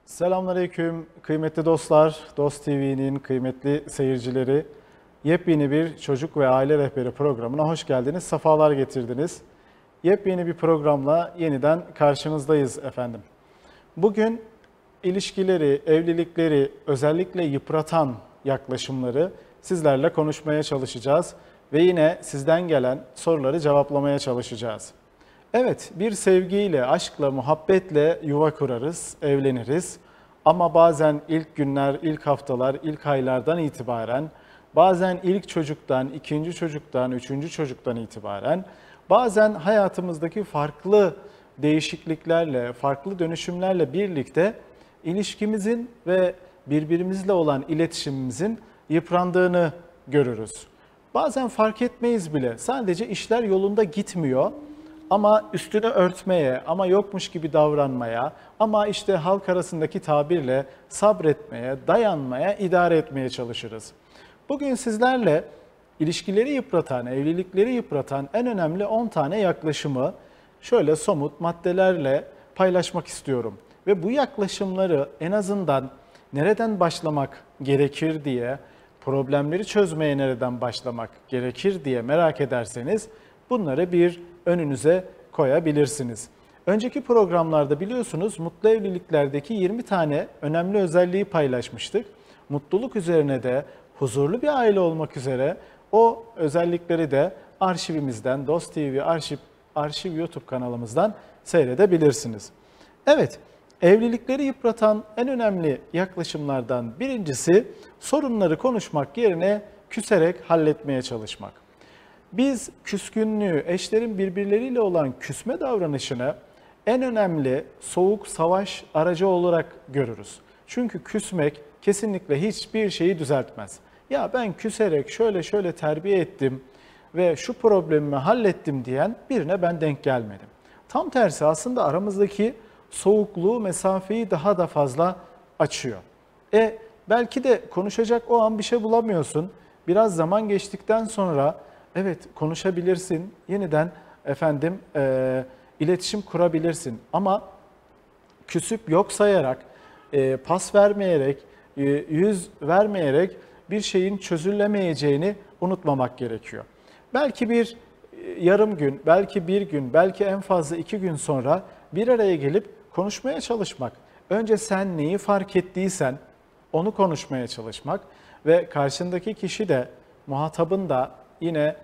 Selamünaleyküm kıymetli dostlar, Dost TV'nin kıymetli seyircileri. Yepyeni bir çocuk ve aile rehberi programına hoş geldiniz, sefalar getirdiniz. Yepyeni bir programla yeniden karşınızdayız efendim. Bugün ilişkileri, evlilikleri özellikle yıpratan yaklaşımları sizlerle konuşmaya çalışacağız ve yine sizden gelen soruları cevaplamaya çalışacağız. Evet, bir sevgiyle, aşkla, muhabbetle yuva kurarız, evleniriz. Ama bazen ilk günler, ilk haftalar, ilk aylardan itibaren, bazen ilk çocuktan, ikinci çocuktan, üçüncü çocuktan itibaren, bazen hayatımızdaki farklı değişikliklerle, farklı dönüşümlerle birlikte ilişkimizin ve birbirimizle olan iletişimimizin yıprandığını görürüz. Bazen fark etmeyiz bile, sadece işler yolunda gitmiyor. Ama üstünü örtmeye, ama yokmuş gibi davranmaya, ama işte halk arasındaki tabirle sabretmeye, dayanmaya, idare etmeye çalışırız. Bugün sizlerle ilişkileri yıpratan, evlilikleri yıpratan en önemli 10 tane yaklaşımı şöyle somut maddelerle paylaşmak istiyorum. Ve bu yaklaşımları en azından nereden başlamak gerekir diye, problemleri çözmeye nereden başlamak gerekir diye merak ederseniz bunları bir önünüze koyabilirsiniz. Önceki programlarda biliyorsunuz mutlu evliliklerdeki 20 tane önemli özelliği paylaşmıştık. Mutluluk üzerine de huzurlu bir aile olmak üzere o özellikleri de arşivimizden, Dost TV arşiv YouTube kanalımızdan seyredebilirsiniz. Evet, evlilikleri yıpratan en önemli yaklaşımlardan birincisi sorunları konuşmak yerine küserek halletmeye çalışmak. Biz küskünlüğü, eşlerin birbirleriyle olan küsme davranışını en önemli soğuk savaş aracı olarak görürüz. Çünkü küsmek kesinlikle hiçbir şeyi düzeltmez. Ya ben küserek şöyle terbiye ettim ve şu problemimi hallettim diyen birine ben denk gelmedim. Tam tersi aslında aramızdaki soğukluğu, mesafeyi daha da fazla açıyor. Belki de konuşacak o an bir şey bulamıyorsun. Biraz zaman geçtikten sonra evet konuşabilirsin, yeniden iletişim kurabilirsin. Ama küsüp yok sayarak, pas vermeyerek, yüz vermeyerek bir şeyin çözülemeyeceğini unutmamak gerekiyor. Belki bir yarım gün, belki bir gün, belki en fazla 2 gün sonra bir araya gelip konuşmaya çalışmak. Önce sen neyi fark ettiysen onu konuşmaya çalışmak ve karşındaki kişi de, muhatabın da yine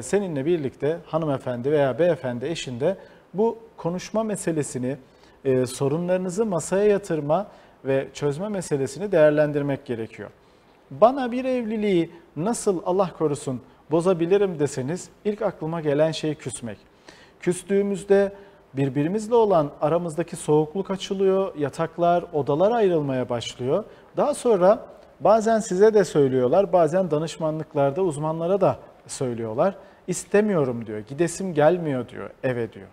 seninle birlikte hanımefendi veya beyefendi eşinde bu konuşma meselesini, sorunlarınızı masaya yatırma ve çözme meselesini değerlendirmek gerekiyor. Bana bir evliliği nasıl Allah korusun bozabilirim deseniz ilk aklıma gelen şey küsmek. Küstüğümüzde birbirimizle olan aramızdaki soğukluk açılıyor, yataklar, odalar ayrılmaya başlıyor. Daha sonra bazen size de söylüyorlar, bazen danışmanlıklarda uzmanlara da söylüyorlar. İstemiyorum diyor, gidesim gelmiyor diyor, eve diyor.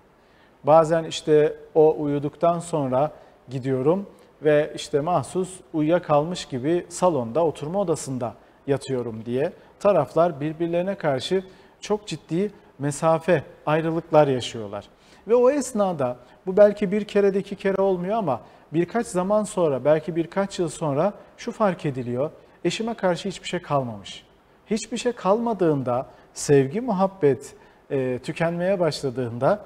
Bazen işte o uyuduktan sonra gidiyorum ve işte mahsus uyuyakalmış gibi salonda, oturma odasında yatıyorum diye taraflar birbirlerine karşı çok ciddi mesafe, ayrılıklar yaşıyorlar. Ve o esnada bu belki bir kere de 2 kere olmuyor ama birkaç zaman sonra, belki birkaç yıl sonra şu fark ediliyor. Eşime karşı hiçbir şey kalmamış. Hiçbir şey kalmadığında, sevgi, muhabbet tükenmeye başladığında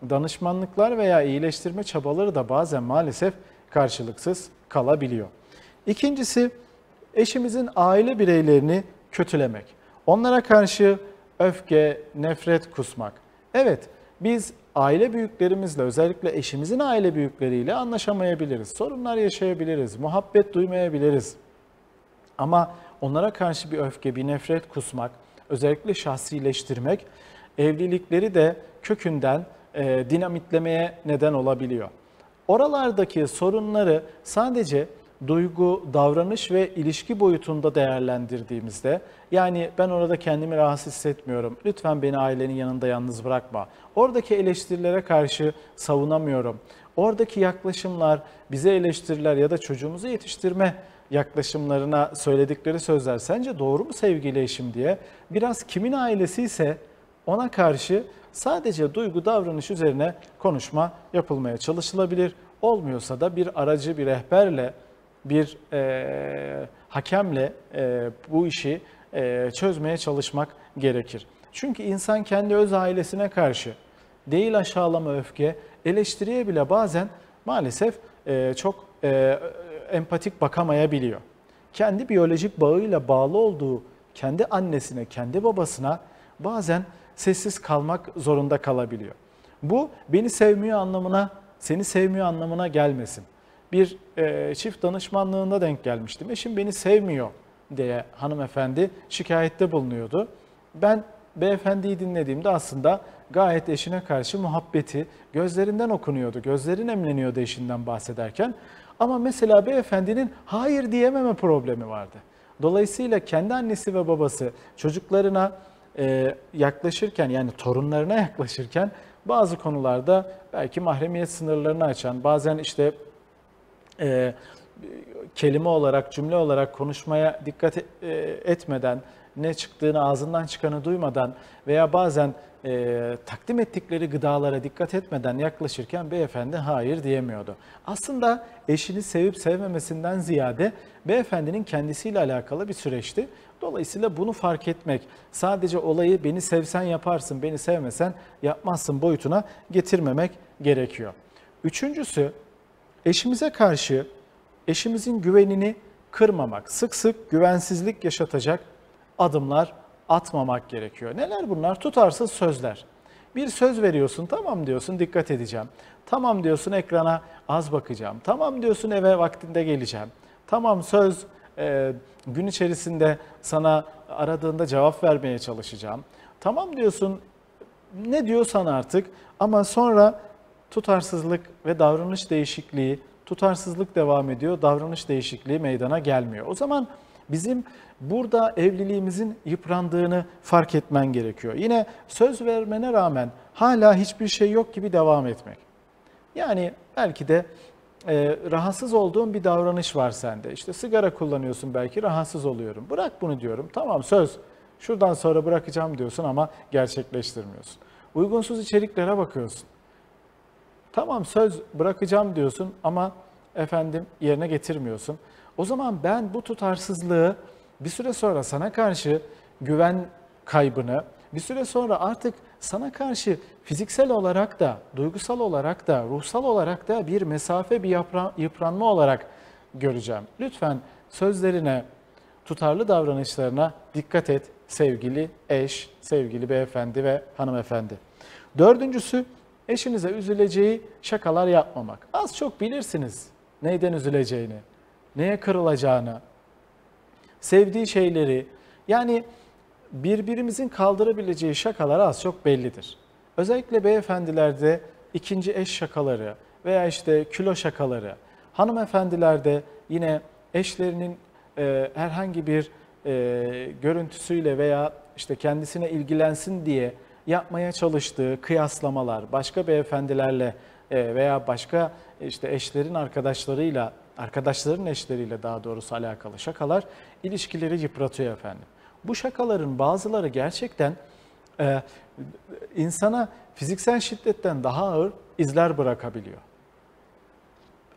danışmanlıklar veya iyileştirme çabaları da bazen maalesef karşılıksız kalabiliyor. İkincisi, eşimizin aile bireylerini kötülemek. Onlara karşı öfke, nefret kusmak. Evet, biz aile büyüklerimizle, özellikle eşimizin aile büyükleriyle anlaşamayabiliriz. Sorunlar yaşayabiliriz, muhabbet duymayabiliriz. Ama onlara karşı bir öfke, bir nefret kusmak, özellikle şahsileştirmek evlilikleri de kökünden dinamitlemeye neden olabiliyor. Oralardaki sorunları sadece duygu, davranış ve ilişki boyutunda değerlendirdiğimizde, yani ben orada kendimi rahatsız hissetmiyorum, lütfen beni ailenin yanında yalnız bırakma, oradaki eleştirilere karşı savunamıyorum, oradaki yaklaşımlar, bize eleştiriler ya da çocuğumuzu yetiştirme yaklaşımlarına söyledikleri sözler sence doğru mu sevgili eşim diye biraz kimin ailesi ise ona karşı sadece duygu davranış üzerine konuşma yapılmaya çalışılabilir. Olmuyorsa da bir aracı, bir rehberle, bir hakemle bu işi çözmeye çalışmak gerekir. Çünkü insan kendi öz ailesine karşı değil aşağılama, öfke, eleştiriye bile bazen maalesef çok empatik bakamayabiliyor. Kendi biyolojik bağıyla bağlı olduğu kendi annesine, kendi babasına bazen sessiz kalmak zorunda kalabiliyor. Bu beni sevmiyor anlamına, seni sevmiyor anlamına gelmesin. Bir çift danışmanlığında denk gelmiştim. Eşim beni sevmiyor diye hanımefendi şikayette bulunuyordu. Ben beyefendiyi dinlediğimde aslında gayet eşine karşı muhabbeti gözlerinden okunuyordu. Gözleri nemleniyordu eşinden bahsederken. Ama mesela beyefendinin hayır diyememe problemi vardı. Dolayısıyla kendi annesi ve babası çocuklarına yaklaşırken, yani torunlarına yaklaşırken bazı konularda belki mahremiyet sınırlarını açan, bazen işte kelime olarak, cümle olarak konuşmaya dikkat etmeden, ne çıktığını, ağzından çıkanı duymadan veya bazen takdim ettikleri gıdalara dikkat etmeden yaklaşırken beyefendi hayır diyemiyordu. Aslında eşini sevip sevmemesinden ziyade beyefendinin kendisiyle alakalı bir süreçti. Dolayısıyla bunu fark etmek, sadece olayı beni sevsen yaparsın, beni sevmesen yapmazsın boyutuna getirmemek gerekiyor. Üçüncüsü, eşimize karşı eşimizin güvenini kırmamak, sık sık güvensizlik yaşatacak adımlar atmamak gerekiyor. Neler bunlar? Tutarsız sözler. Bir söz veriyorsun, tamam diyorsun, dikkat edeceğim. Tamam diyorsun, ekrana az bakacağım. Tamam diyorsun, eve vaktinde geleceğim. Tamam söz, gün içerisinde sana aradığında cevap vermeye çalışacağım. Tamam diyorsun, ne diyorsan artık, ama sonra tutarsızlık ve davranış değişikliği, tutarsızlık devam ediyor, davranış değişikliği meydana gelmiyor. O zaman bizim burada evliliğimizin yıprandığını fark etmen gerekiyor. Yine söz vermene rağmen hala hiçbir şey yok gibi devam etmek. Yani belki de rahatsız olduğun bir davranış var sende. İşte sigara kullanıyorsun, belki rahatsız oluyorum. Bırak bunu diyorum. Tamam söz, şuradan sonra bırakacağım diyorsun ama gerçekleştirmiyorsun. Uygunsuz içeriklere bakıyorsun. Tamam söz, bırakacağım diyorsun ama efendim yerine getirmiyorsun. O zaman ben bu tutarsızlığı bir süre sonra sana karşı güven kaybını, bir süre sonra artık sana karşı fiziksel olarak da, duygusal olarak da, ruhsal olarak da bir mesafe, bir yıpranma olarak göreceğim. Lütfen sözlerine, tutarlı davranışlarına dikkat et sevgili eş, sevgili beyefendi ve hanımefendi. Dördüncüsü, eşinize üzüleceği şakalar yapmamak. Az çok bilirsiniz neyden üzüleceğini, neye kırılacağını, sevdiği şeyleri, yani birbirimizin kaldırabileceği şakalar az çok bellidir. Özellikle beyefendilerde ikinci eş şakaları veya işte kilo şakaları, hanımefendilerde yine eşlerinin herhangi bir görüntüsüyle veya işte kendisine ilgilensin diye yapmaya çalıştığı kıyaslamalar, başka beyefendilerle veya başka işte eşlerin arkadaşlarıyla, arkadaşların eşleriyle daha doğrusu alakalı şakalar ilişkileri yıpratıyor efendim. Bu şakaların bazıları gerçekten insana fiziksel şiddetten daha ağır izler bırakabiliyor.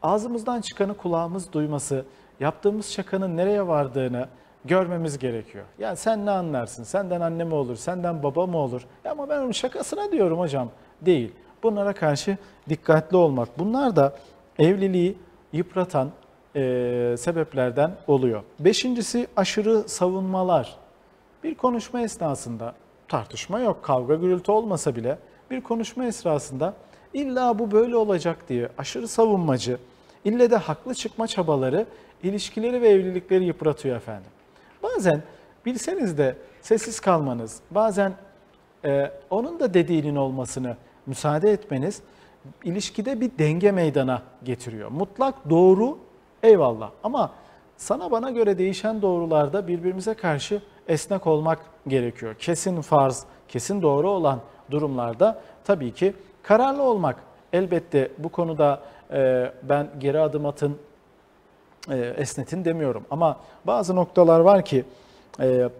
Ağzımızdan çıkanı kulağımız duyması, yaptığımız şakanın nereye vardığını görmemiz gerekiyor. Yani sen ne anlarsın? Senden anne mi olur? Senden baba mı olur? Ya ama ben onun şakasına diyorum hocam. Değil. Bunlara karşı dikkatli olmak. Bunlar da evliliği yıpratan sebeplerden oluyor. Beşincisi aşırı savunmalar. Bir konuşma esnasında tartışma yok, kavga gürültü olmasa bile bir konuşma esnasında illa bu böyle olacak diye aşırı savunmacı, ille de haklı çıkma çabaları ilişkileri ve evlilikleri yıpratıyor efendim. Bazen bilseniz de sessiz kalmanız, bazen onun da dediğinin olmasını müsaade etmeniz ilişkide bir denge meydana getiriyor. Mutlak doğru eyvallah ama sana bana göre değişen doğrularda birbirimize karşı esnek olmak gerekiyor. Kesin farz, kesin doğru olan durumlarda tabii ki kararlı olmak. Elbette bu konuda ben geri adım atın, esnetin demiyorum. Ama bazı noktalar var ki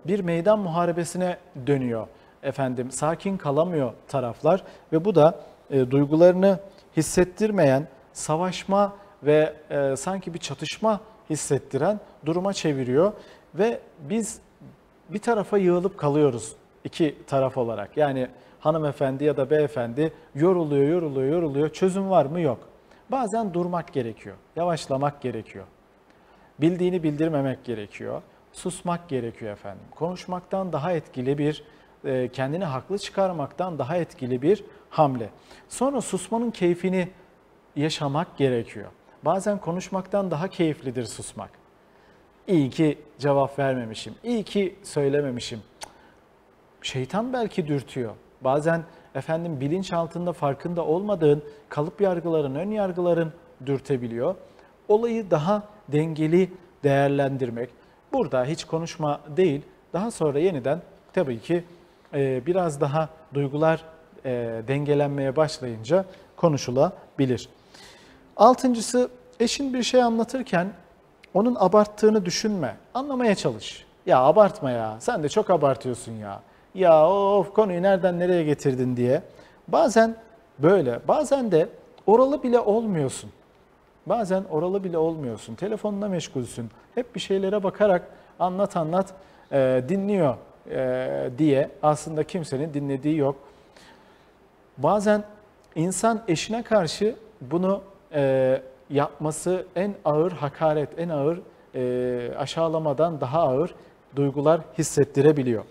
bir meydan muharebesine dönüyor. Efendim sakin kalamıyor taraflar ve bu da duygularını hissettirmeyen, savaşma ve sanki bir çatışma hissettiren duruma çeviriyor. Ve biz bir tarafa yığılıp kalıyoruz iki taraf olarak. Yani hanımefendi ya da beyefendi yoruluyor. Çözüm var mı? Yok. Bazen durmak gerekiyor, yavaşlamak gerekiyor. Bildiğini bildirmemek gerekiyor, susmak gerekiyor efendim. Konuşmaktan daha etkili bir, kendini haklı çıkarmaktan daha etkili bir hamle. Sonra susmanın keyfini yaşamak gerekiyor. Bazen konuşmaktan daha keyiflidir susmak. İyi ki cevap vermemişim, iyi ki söylememişim. Şeytan belki dürtüyor. Bazen efendim bilinçaltında farkında olmadığın kalıp yargıların, ön yargıların dürtebiliyor. Olayı daha dengeli değerlendirmek. Burada hiç konuşma değil, daha sonra yeniden tabii ki biraz daha duygular dengelenmeye başlayınca konuşulabilir. Altıncısı, eşin bir şey anlatırken onun abarttığını düşünme, anlamaya çalış. Ya abartma ya, sen de çok abartıyorsun ya. Ya of, konuyu nereden nereye getirdin diye. Bazen böyle, bazen de oralı bile olmuyorsun. Bazen oralı bile olmuyorsun. Telefonuna meşgulsün. Hep bir şeylere bakarak anlat dinliyor diye aslında kimsenin dinlediği yok. Bazen insan eşine karşı bunu yapması en ağır hakaret, en ağır aşağılamadan daha ağır duygular hissettirebiliyor.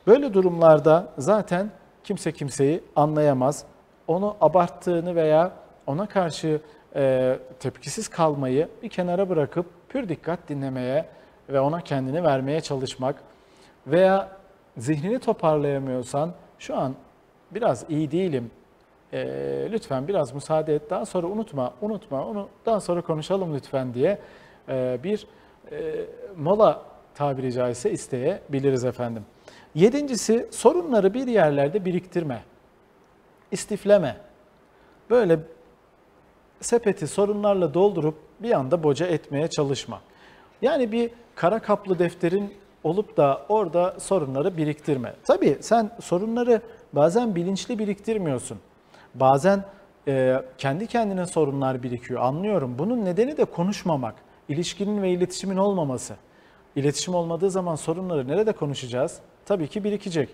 Böyle durumlarda zaten kimse kimseyi anlayamaz. Onu abarttığını veya ona karşı tepkisiz kalmayı bir kenara bırakıp pür dikkat dinlemeye ve ona kendini vermeye çalışmak veya zihnini toparlayamıyorsan şu an biraz iyi değilim, lütfen biraz müsaade et, daha sonra unutma, onu daha sonra konuşalım lütfen diye bir mola tabiri caizse isteyebiliriz efendim. Yedincisi, sorunları bir yerlerde biriktirme, istifleme. Böyle sepeti sorunlarla doldurup bir anda boca etmeye çalışma. Yani bir kara kaplı defterin olup da orada sorunları biriktirme. Tabii sen sorunları bazen bilinçli biriktirmiyorsun. Bazen kendi kendine sorunlar birikiyor. Anlıyorum. Bunun nedeni de konuşmamak, ilişkinin ve iletişimin olmaması. İletişim olmadığı zaman sorunları nerede konuşacağız? Tabii ki birikecek.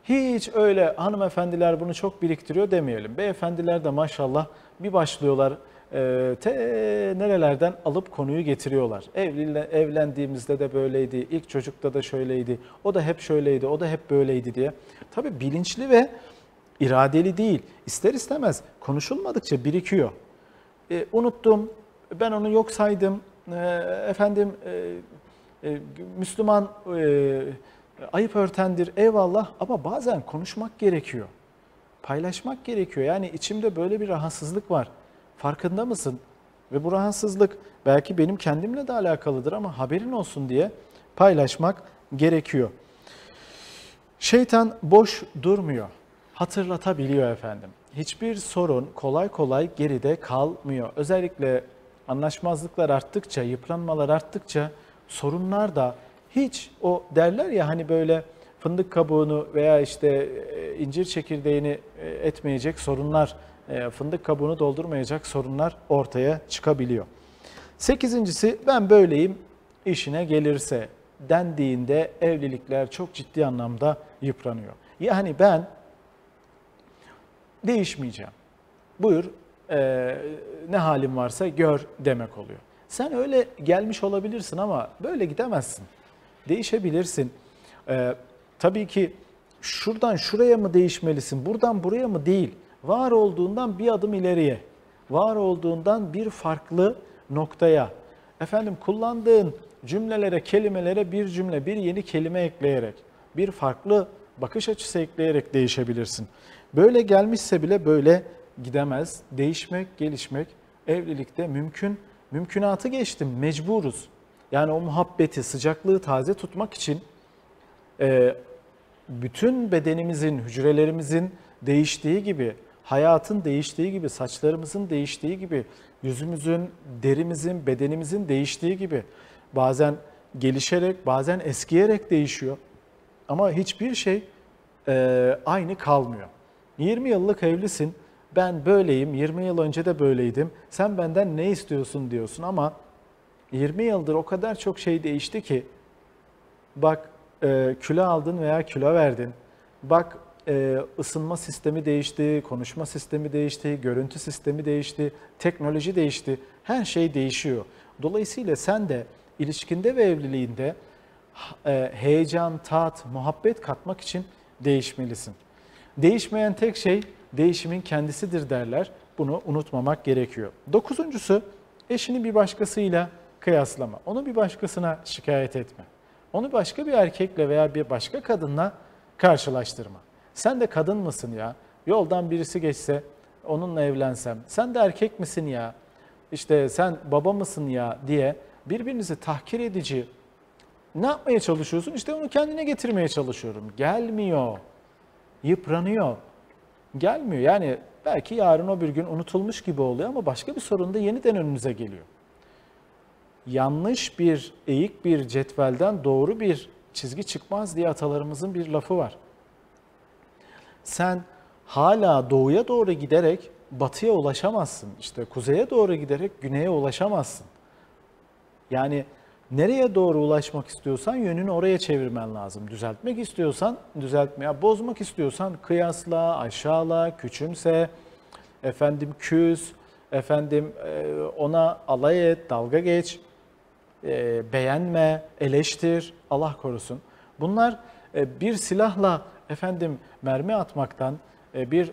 Hiç öyle hanımefendiler bunu çok biriktiriyor demeyelim. Beyefendiler de maşallah bir başlıyorlar nerelerden alıp konuyu getiriyorlar. Evlendiğimizde de böyleydi, ilk çocukta da şöyleydi, o da hep şöyleydi, o da hep böyleydi diye. Tabii bilinçli ve iradeli değil. İster istemez konuşulmadıkça birikiyor. Unuttum, ben onu yok saydım, Müslüman ayıp örtendir, eyvallah, ama bazen konuşmak gerekiyor. Paylaşmak gerekiyor. Yani içimde böyle bir rahatsızlık var. Farkında mısın? Ve bu rahatsızlık belki benim kendimle de alakalıdır ama haberin olsun diye paylaşmak gerekiyor. Şeytan boş durmuyor. Hatırlatabiliyor efendim. Hiçbir sorun kolay kolay geride kalmıyor. Özellikle anlaşmazlıklar arttıkça, yıpranmalar arttıkça sorunlar da hiç, o derler ya hani böyle fındık kabuğunu veya işte incir çekirdeğini etmeyecek sorunlar, fındık kabuğunu doldurmayacak sorunlar ortaya çıkabiliyor. Sekizincisi, ben böyleyim işine gelirse dendiğinde evlilikler çok ciddi anlamda yıpranıyor. Yani ben değişmeyeceğim. Buyur ne halim varsa gör demek oluyor. Sen öyle gelmiş olabilirsin ama böyle gidemezsin. Değişebilirsin. Tabii ki şuradan şuraya mı değişmelisin, buradan buraya mı değil. Var olduğundan bir adım ileriye, var olduğundan bir farklı noktaya. Efendim kullandığın cümlelere, kelimelere bir cümle, bir yeni kelime ekleyerek, bir farklı bakış açısı ekleyerek değişebilirsin. Böyle gelmişse bile böyle gidemez. Değişmek, gelişmek evlilikte mümkün. Mümkünatı geçtim, mecburuz. Yani o muhabbeti, sıcaklığı taze tutmak için bütün bedenimizin, hücrelerimizin değiştiği gibi, hayatın değiştiği gibi, saçlarımızın değiştiği gibi, yüzümüzün, derimizin, bedenimizin değiştiği gibi bazen gelişerek, bazen eskiyerek değişiyor. Ama hiçbir şey aynı kalmıyor. 20 yıllık evlisin, ben böyleyim, 20 yıl önce de böyleydim, sen benden ne istiyorsun diyorsun ama 20 yıldır o kadar çok şey değişti ki, bak kilo aldın veya kilo verdin, bak ısınma sistemi değişti, konuşma sistemi değişti, görüntü sistemi değişti, teknoloji değişti, her şey değişiyor. Dolayısıyla sen de ilişkinde ve evliliğinde heyecan, tat, muhabbet katmak için değişmelisin. Değişmeyen tek şey değişimin kendisidir derler. Bunu unutmamak gerekiyor. Dokuzuncusu, eşini bir başkasıyla kıyaslama. Onu bir başkasına şikayet etme. Onu başka bir erkekle veya bir başka kadınla karşılaştırma. Sen de kadın mısın ya? Yoldan birisi geçse onunla evlensem. Sen de erkek misin ya? İşte sen baba mısın ya diye birbirinizi tahkir edici ne yapmaya çalışıyorsun? İşte onu kendine getirmeye çalışıyorum. Gelmiyor. Yıpranıyor. Gelmiyor. Yani belki yarın o bir gün unutulmuş gibi oluyor ama başka bir sorun da yeniden önünüze geliyor. Yanlış bir, eğik bir cetvelden doğru bir çizgi çıkmaz diye atalarımızın bir lafı var. Sen hala doğuya doğru giderek batıya ulaşamazsın. İşte kuzeye doğru giderek güneye ulaşamazsın. Yani nereye doğru ulaşmak istiyorsan yönünü oraya çevirmen lazım. Düzeltmek istiyorsan düzeltmeye, bozmak istiyorsan kıyasla, aşağıla, küçümse, efendim küs, efendim ona alay et, dalga geç, beğenme, eleştir, Allah korusun. Bunlar bir silahla efendim mermi atmaktan, bir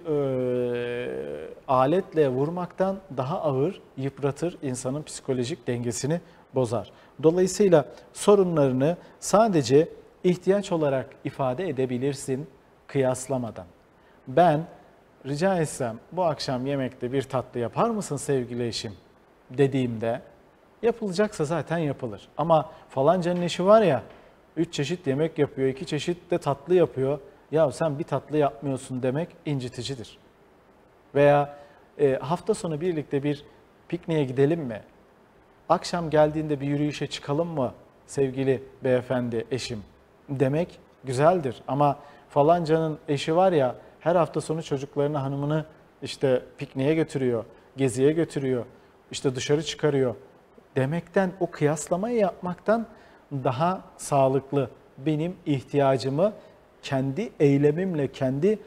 aletle vurmaktan daha ağır, yıpratır, insanın psikolojik dengesini bozar. Dolayısıyla sorunlarını sadece ihtiyaç olarak ifade edebilirsin kıyaslamadan. Ben rica etsem bu akşam yemekte bir tatlı yapar mısın sevgili eşim dediğimde yapılacaksa zaten yapılır. Ama falancanın eşi var ya 3 çeşit yemek yapıyor, 2 çeşit de tatlı yapıyor. Ya sen bir tatlı yapmıyorsun demek inciticidir. Veya hafta sonu birlikte bir pikniğe gidelim mi? Akşam geldiğinde bir yürüyüşe çıkalım mı sevgili beyefendi eşim demek güzeldir. Ama falancanın eşi var ya her hafta sonu çocuklarını, hanımını işte pikniğe götürüyor, geziye götürüyor, işte dışarı çıkarıyor demekten, o kıyaslamayı yapmaktan daha sağlıklı benim ihtiyacımı kendi eylemimle, kendi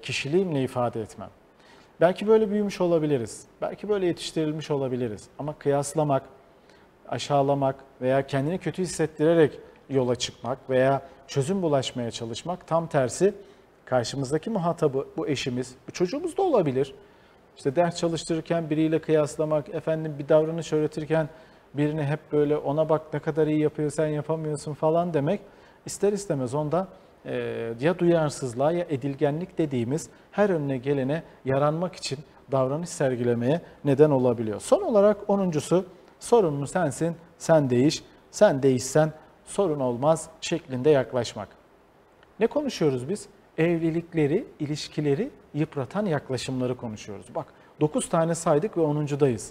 kişiliğimle ifade etmem. Belki böyle büyümüş olabiliriz, belki böyle yetiştirilmiş olabiliriz ama kıyaslamak, aşağılamak veya kendini kötü hissettirerek yola çıkmak veya çözüm bulaşmaya çalışmak tam tersi karşımızdaki muhatabı, bu eşimiz, bu çocuğumuz da olabilir. İşte ders çalıştırırken biriyle kıyaslamak, efendim bir davranış öğretirken birini hep böyle ona bak ne kadar iyi yapıyor sen yapamıyorsun falan demek ister istemez onda ya duyarsızlığa ya edilgenlik dediğimiz her önüne gelene yaranmak için davranış sergilemeye neden olabiliyor. Son olarak 10'uncusu sorunlu sensin, sen değiş, sen değişsen sorun olmaz şeklinde yaklaşmak. Ne konuşuyoruz biz? Evlilikleri, ilişkileri yıpratan yaklaşımları konuşuyoruz. Bak 9 tane saydık ve 10'uncudayız.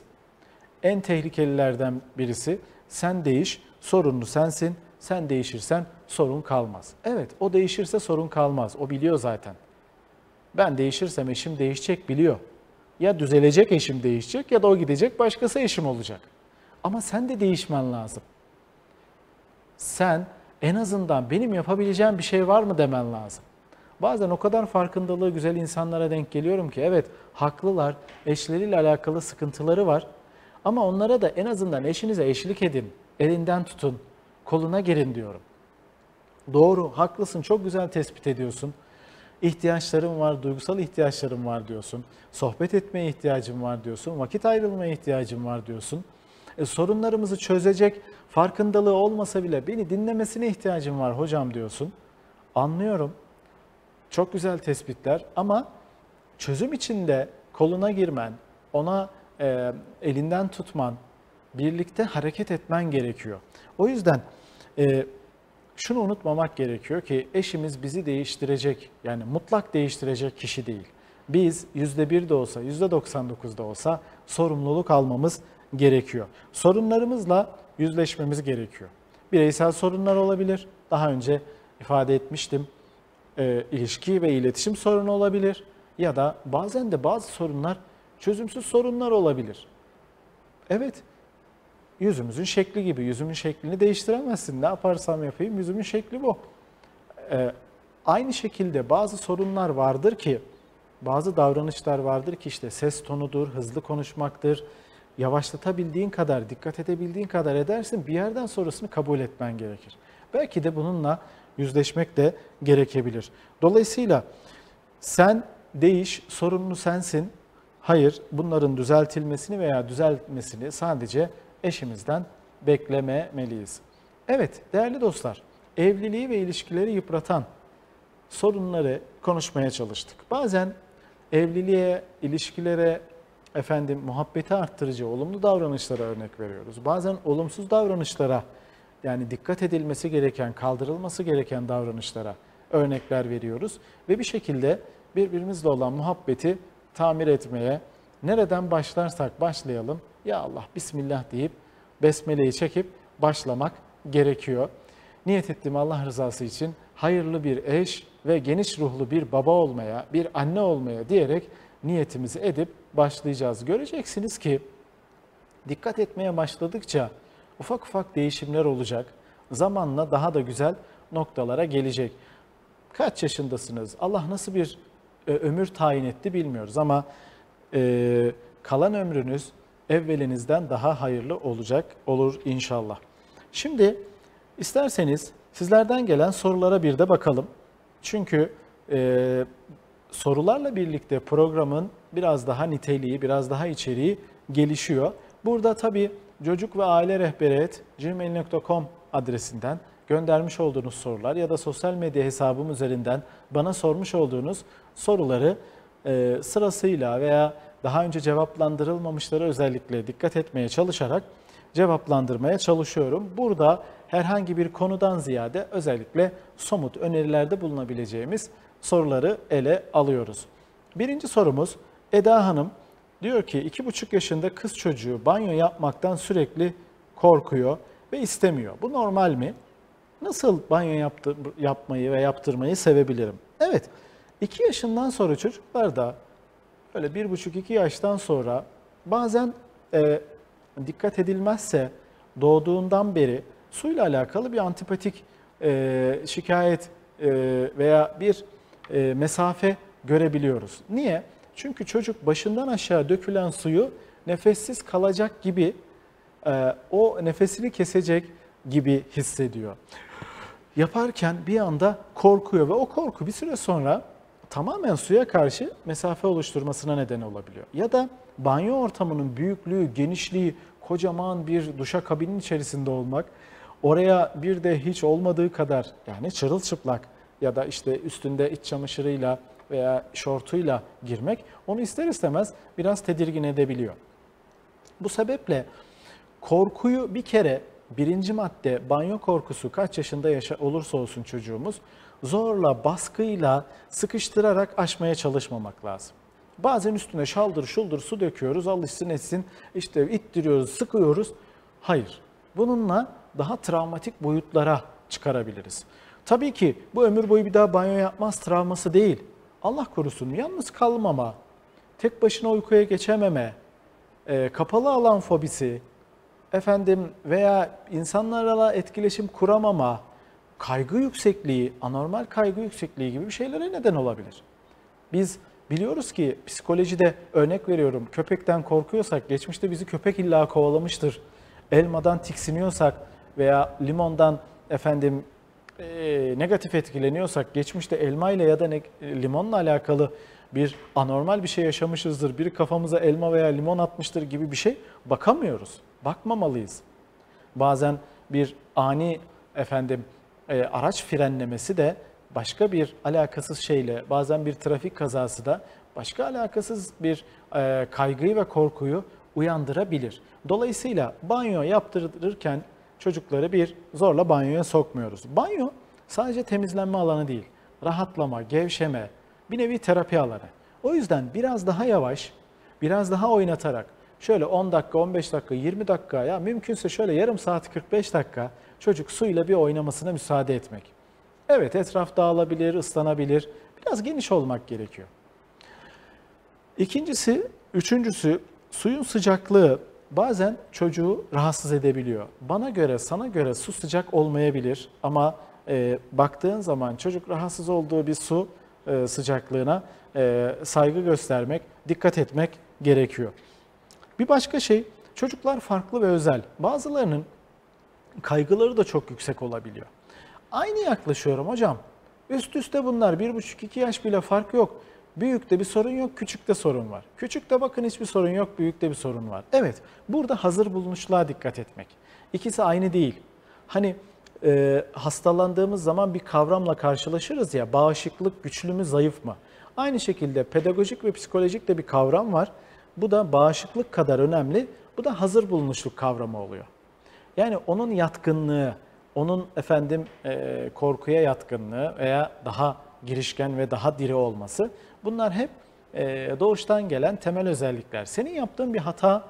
En tehlikelilerden birisi sen değiş, sorunlu sensin, sen değişirsen sorun kalmaz. Evet, o değişirse sorun kalmaz, o biliyor zaten. Ben değişirsem eşim değişecek biliyor. Ya düzelecek eşim değişecek ya da o gidecek başkası eşim olacak. Ama sen de değişmen lazım. Sen en azından benim yapabileceğim bir şey var mı demen lazım. Bazen o kadar farkındalığı güzel insanlara denk geliyorum ki evet haklılar, eşleriyle alakalı sıkıntıları var. Ama onlara da en azından eşinize eşlik edin, elinden tutun, koluna girin diyorum. Doğru, haklısın, çok güzel tespit ediyorsun. İhtiyaçlarım var, duygusal ihtiyaçlarım var diyorsun. Sohbet etmeye ihtiyacım var diyorsun. Vakit ayrılmaya ihtiyacım var diyorsun. Sorunlarımızı çözecek farkındalığı olmasa bile beni dinlemesine ihtiyacım var hocam diyorsun. Anlıyorum. Çok güzel tespitler ama çözüm içinde koluna girmen, ona elinden tutman, birlikte hareket etmen gerekiyor. O yüzden şunu unutmamak gerekiyor ki eşimiz bizi değiştirecek, yani mutlak değiştirecek kişi değil. Biz %1 de olsa, %99 da olsa sorumluluk almamız gerekiyor. Sorunlarımızla yüzleşmemiz gerekiyor. Bireysel sorunlar olabilir. Daha önce ifade etmiştim. İlişki ve iletişim sorunu olabilir. Ya da bazen de bazı sorunlar çözümsüz sorunlar olabilir. Evet, yüzümüzün şekli gibi. Yüzümün şeklini değiştiremezsin. Ne yaparsam yapayım yüzümün şekli bu. Aynı şekilde bazı sorunlar vardır ki, bazı davranışlar vardır ki işte ses tonudur, hızlı konuşmaktır. Yavaşlatabildiğin kadar, dikkat edebildiğin kadar edersin. Bir yerden sonrasını kabul etmen gerekir. Belki de bununla yüzleşmek de gerekebilir. Dolayısıyla sen değiş, sorumlu sensin. Hayır, bunların düzeltilmesini veya düzeltmesini sadece eşimizden beklememeliyiz. Evet, değerli dostlar, evliliği ve ilişkileri yıpratan sorunları konuşmaya çalıştık. Bazen evliliğe, ilişkilere, muhabbeti arttırıcı olumlu davranışlara örnek veriyoruz. Bazen olumsuz davranışlara, yani dikkat edilmesi gereken, kaldırılması gereken davranışlara örnekler veriyoruz. Ve bir şekilde birbirimizle olan muhabbeti tamir etmeye, nereden başlarsak başlayalım, ya Allah Bismillah deyip besmeleyi çekip başlamak gerekiyor. Niyet ettiğim Allah rızası için hayırlı bir eş ve geniş ruhlu bir baba olmaya, bir anne olmaya diyerek niyetimizi edip başlayacağız. Göreceksiniz ki dikkat etmeye başladıkça ufak ufak değişimler olacak. Zamanla daha da güzel noktalara gelecek. Kaç yaşındasınız? Allah nasıl bir ömür tayin etti bilmiyoruz ama kalan ömrünüz evvelinizden daha hayırlı olur inşallah. Şimdi isterseniz sizlerden gelen sorulara bir de bakalım. Çünkü sorularla birlikte programın biraz daha niteliği, biraz daha içeriği gelişiyor. Burada tabii çocuk ve aile rehberi@gmail.com adresinden göndermiş olduğunuz sorular ya da sosyal medya hesabım üzerinden bana sormuş olduğunuz soruları sırasıyla veya daha önce cevaplandırılmamışlara özellikle dikkat etmeye çalışarak cevaplandırmaya çalışıyorum. Burada herhangi bir konudan ziyade özellikle somut önerilerde bulunabileceğimiz soruları ele alıyoruz. Birinci sorumuz Eda Hanım diyor ki 2,5 yaşında kız çocuğu banyo yapmaktan sürekli korkuyor ve istemiyor. Bu normal mi? Nasıl banyo yapmayı ve yaptırmayı sevebilirim? Evet, 2 yaşından sonra çocuklarda öyle 1,5-2 yaştan sonra bazen dikkat edilmezse doğduğundan beri suyla alakalı bir antipatik şikayet veya bir mesafe görebiliyoruz. Niye? Çünkü çocuk başından aşağı dökülen suyu nefessiz kalacak gibi, o nefesini kesecek gibi hissediyor. Yaparken bir anda korkuyor ve o korku bir süre sonra tamamen suya karşı mesafe oluşturmasına neden olabiliyor. Ya da banyo ortamının büyüklüğü, genişliği, kocaman bir duşakabinin içerisinde olmak, oraya bir de hiç olmadığı kadar yani çırılçıplak ya da işte üstünde iç çamaşırıyla veya şortuyla girmek onu ister istemez biraz tedirgin edebiliyor. Bu sebeple korkuyu bir kere birinci madde banyo korkusu kaç yaşında olursa olsun çocuğumuz zorla, baskıyla, sıkıştırarak aşmaya çalışmamak lazım. Bazen üstüne şaldır şuldur su döküyoruz, alışsın etsin, işte ittiriyoruz, sıkıyoruz. Hayır, bununla daha travmatik boyutlara çıkarabiliriz. Tabii ki bu ömür boyu bir daha banyo yapmaz travması değil. Allah korusun yalnız kalmama, tek başına uykuya geçememe, kapalı alan fobisi, veya insanlarla etkileşim kuramama, kaygı yüksekliği, anormal kaygı yüksekliği gibi bir şeylere neden olabilir. Biz biliyoruz ki psikolojide örnek veriyorum köpekten korkuyorsak geçmişte bizi köpek illa kovalamıştır. Elmadan tiksiniyorsak veya limondan negatif etkileniyorsak geçmişte elma ile ya da limonla alakalı bir anormal bir şey yaşamışızdır. Biri kafamıza elma veya limon atmıştır gibi bir şey bakamıyoruz. Bakmamalıyız. Bazen bir ani araç frenlemesi de başka bir alakasız şeyle, bazen bir trafik kazası da başka alakasız bir kaygıyı ve korkuyu uyandırabilir. Dolayısıyla banyo yaptırırken çocukları bir zorla banyoya sokmuyoruz. Banyo sadece temizlenme alanı değil, rahatlama, gevşeme, bir nevi terapi alanı. O yüzden biraz daha yavaş, biraz daha oynatarak, şöyle 10 dakika, 15 dakika, 20 dakika ya mümkünse şöyle yarım saat 45 dakika çocuk suyla bir oynamasına müsaade etmek. Evet etraf dağılabilir, ıslanabilir. Biraz geniş olmak gerekiyor. İkincisi, üçüncüsü suyun sıcaklığı bazen çocuğu rahatsız edebiliyor. Bana göre, sana göre su sıcak olmayabilir ama baktığın zaman çocuk rahatsız olduğu bir su sıcaklığına saygı göstermek, dikkat etmek gerekiyor. Bir başka şey, çocuklar farklı ve özel. Bazılarının kaygıları da çok yüksek olabiliyor. Aynı yaklaşıyorum hocam. Üst üste bunlar 1,5-2 yaş bile fark yok. Büyükte bir sorun yok, küçükte sorun var. Küçükte bakın hiçbir sorun yok, büyükte bir sorun var. Evet, burada hazır bulunuşluğa dikkat etmek. İkisi aynı değil. Hani hastalandığımız zaman bir kavramla karşılaşırız ya, bağışıklık güçlü mü, zayıf mı? Aynı şekilde pedagojik ve psikolojik de bir kavram var. Bu da bağışıklık kadar önemli. Bu da hazır bulunuşluk kavramı oluyor. Yani onun yatkınlığı, onun korkuya yatkınlığı veya daha girişken ve daha diri olması, bunlar hep doğuştan gelen temel özellikler. Senin yaptığın bir hata,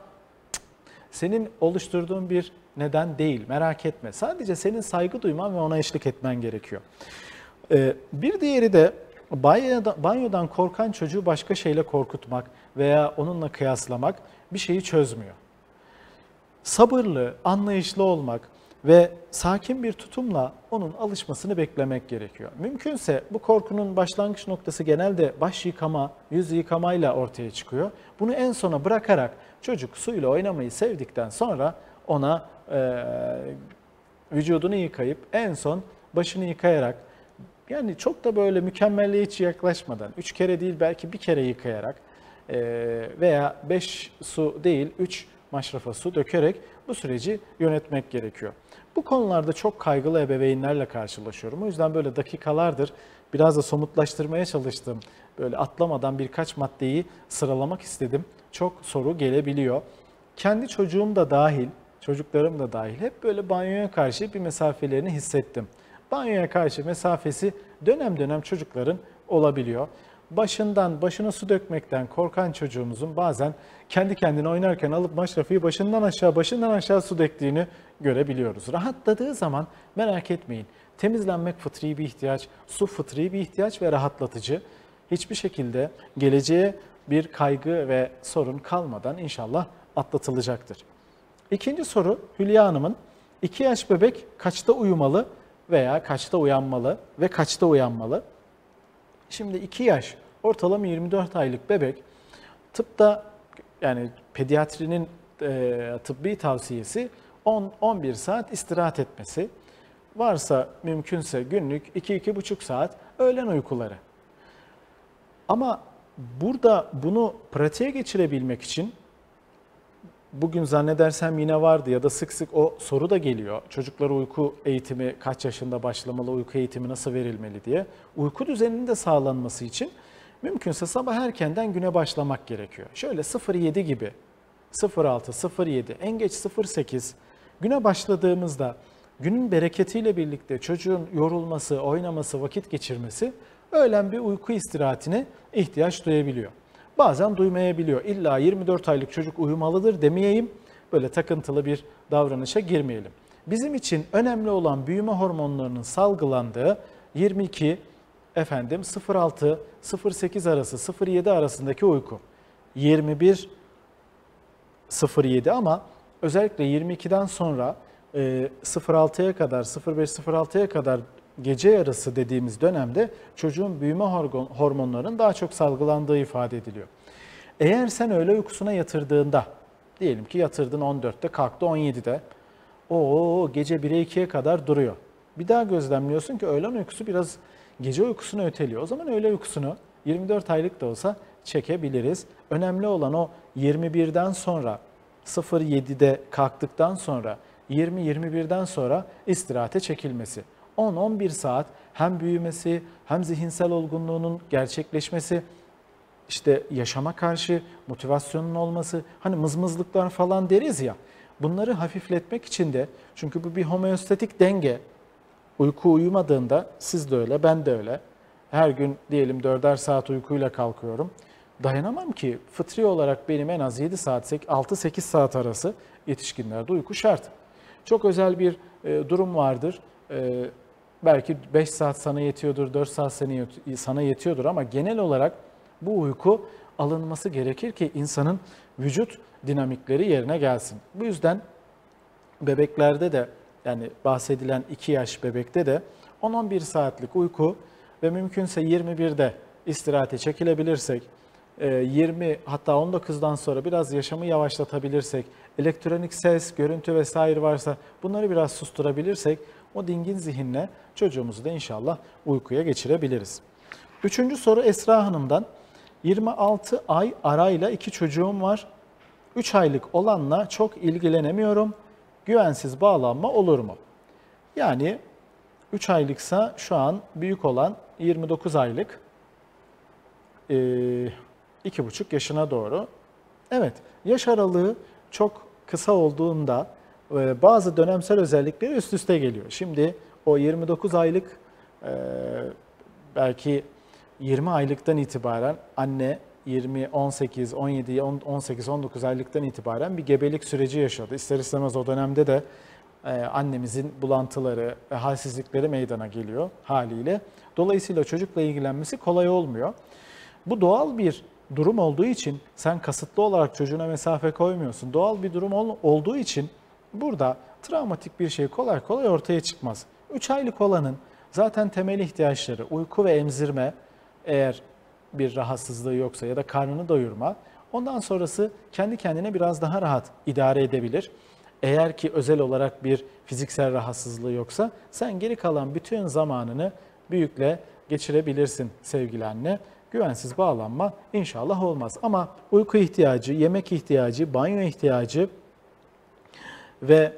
senin oluşturduğun bir neden değil, merak etme. Sadece senin saygı duyman ve ona eşlik etmen gerekiyor. Bir diğeri de banyodan korkan çocuğu başka şeyle korkutmak veya onunla kıyaslamak bir şeyi çözmüyor. Sabırlı, anlayışlı olmak ve sakin bir tutumla onun alışmasını beklemek gerekiyor. Mümkünse bu korkunun başlangıç noktası genelde baş yıkama, yüz yıkamayla ortaya çıkıyor. Bunu en sona bırakarak çocuk suyla oynamayı sevdikten sonra ona vücudunu yıkayıp en son başını yıkayarak, yani çok da böyle mükemmelliyetçi yaklaşmadan 3 kere değil belki bir kere yıkayarak veya 5 su değil 3 maşrafa su dökerek bu süreci yönetmek gerekiyor. Bu konularda çok kaygılı ebeveynlerle karşılaşıyorum. O yüzden böyle dakikalardır biraz da somutlaştırmaya çalıştım. Böyle atlamadan birkaç maddeyi sıralamak istedim. Çok soru gelebiliyor. Kendi çocuğum da dahil, çocuklarım da dahil hep böyle banyoya karşı bir mesafelerini hissettim. Banyoya karşı mesafesi dönem dönem çocukların olabiliyor. Başına su dökmekten korkan çocuğumuzun bazen kendi kendine oynarken alıp maşrafıyı başından aşağı su döktüğünü görebiliyoruz. Rahatladığı zaman merak etmeyin. Temizlenmek fıtri bir ihtiyaç, su fıtri bir ihtiyaç ve rahatlatıcı. Hiçbir şekilde geleceğe bir kaygı ve sorun kalmadan inşallah atlatılacaktır. İkinci soru Hülya Hanım'ın, 2 yaş bebek kaçta uyumalı veya kaçta uyanmalı ve kaçta uyanmalı? Şimdi 2 yaş, ortalama 24 aylık bebek, tıpta yani pediatrinin tıbbi tavsiyesi 10-11 saat istirahat etmesi. Varsa mümkünse günlük 2-2,5 saat öğlen uykuları. Ama burada bunu pratiğe geçirebilmek için, bugün zannedersem yine vardı ya da sık sık o soru da geliyor. Çocuklara uyku eğitimi kaç yaşında başlamalı, uyku eğitimi nasıl verilmeli diye. Uyku düzeninin de sağlanması için mümkünse sabah erkenden güne başlamak gerekiyor. Şöyle 07 gibi, 06, 07, en geç 08 güne başladığımızda günün bereketiyle birlikte çocuğun yorulması, oynaması, vakit geçirmesi öğlen bir uyku istirahatine ihtiyaç duyabiliyor. Bazen duymayabiliyor. İlla 24 aylık çocuk uyumalıdır demeyeyim, böyle takıntılı bir davranışa girmeyelim. Bizim için önemli olan büyüme hormonlarının salgılandığı 06, 08 arası, 07 arasındaki uyku. 07 ama özellikle 22'den sonra 06'ya kadar, 05-06'ya kadar gece yarısı dediğimiz dönemde çocuğun büyüme hormonlarının daha çok salgılandığı ifade ediliyor. Eğer sen öğle uykusuna yatırdığında, diyelim ki yatırdın 14'te, kalktı 17'de, gece 1'e 2'ye kadar duruyor. Bir daha gözlemliyorsun ki öğlen uykusu biraz gece uykusunu öteliyor. O zaman öğle uykusunu 24 aylık da olsa çekebiliriz. Önemli olan o 21'den sonra, 07'de kalktıktan sonra, 20-21'den sonra istirahate çekilmesi. 10-11 saat hem büyümesi hem zihinsel olgunluğunun gerçekleşmesi, işte yaşama karşı motivasyonun olması, hani mızmızlıklar falan deriz ya, bunları hafifletmek için de, çünkü bu bir homeostatik denge. Uyku uyumadığında siz de öyle, ben de öyle. Her gün diyelim 4'er saat uykuyla kalkıyorum. Dayanamam ki, fıtri olarak benim en az 7 saat, 6-8 saat arası yetişkinlerde uyku şart. Çok özel bir durum vardır. Belki 5 saat sana yetiyordur, 4 saat sana yetiyordur ama genel olarak bu uyku alınması gerekir ki insanın vücut dinamikleri yerine gelsin. Bu yüzden bebeklerde de, yani bahsedilen 2 yaş bebekte de 10-11 saatlik uyku ve mümkünse 21'de istirahate çekilebilirsek, 20 hatta 19'dan sonra biraz yaşamı yavaşlatabilirsek, elektronik ses, görüntü vesaire varsa bunları biraz susturabilirsek o dingin zihinle çocuğumuzu da inşallah uykuya geçirebiliriz. Üçüncü soru Esra Hanım'dan. 26 ay arayla 2 çocuğum var. 3 aylık olanla çok ilgilenemiyorum. Güvensiz bağlanma olur mu? Yani 3 aylıksa şu an büyük olan 29 aylık, 2,5 yaşına doğru. Evet, yaş aralığı çok kısa olduğunda bazı dönemsel özellikleri üst üste geliyor. Şimdi o 29 aylık belki 20 aylıktan itibaren anne 20, 18, 17, 18, 19 aylıktan itibaren bir gebelik süreci yaşadı. İster istemez o dönemde de annemizin bulantıları ve halsizlikleri meydana geliyor haliyle. Dolayısıyla çocukla ilgilenmesi kolay olmuyor. Bu doğal bir durum olduğu için sen kasıtlı olarak çocuğuna mesafe koymuyorsun. Doğal bir durum olduğu için burada travmatik bir şey kolay kolay ortaya çıkmaz. 3 aylık olanın zaten temel ihtiyaçları uyku ve emzirme, eğer bir rahatsızlığı yoksa ya da karnını doyurma, ondan sonrası kendi kendine biraz daha rahat idare edebilir. Eğer ki özel olarak bir fiziksel rahatsızlığı yoksa sen geri kalan bütün zamanını büyükle geçirebilirsin sevgili anne. Güvensiz bağlanma inşallah olmaz. Ama uyku ihtiyacı, yemek ihtiyacı, banyo ihtiyacı ve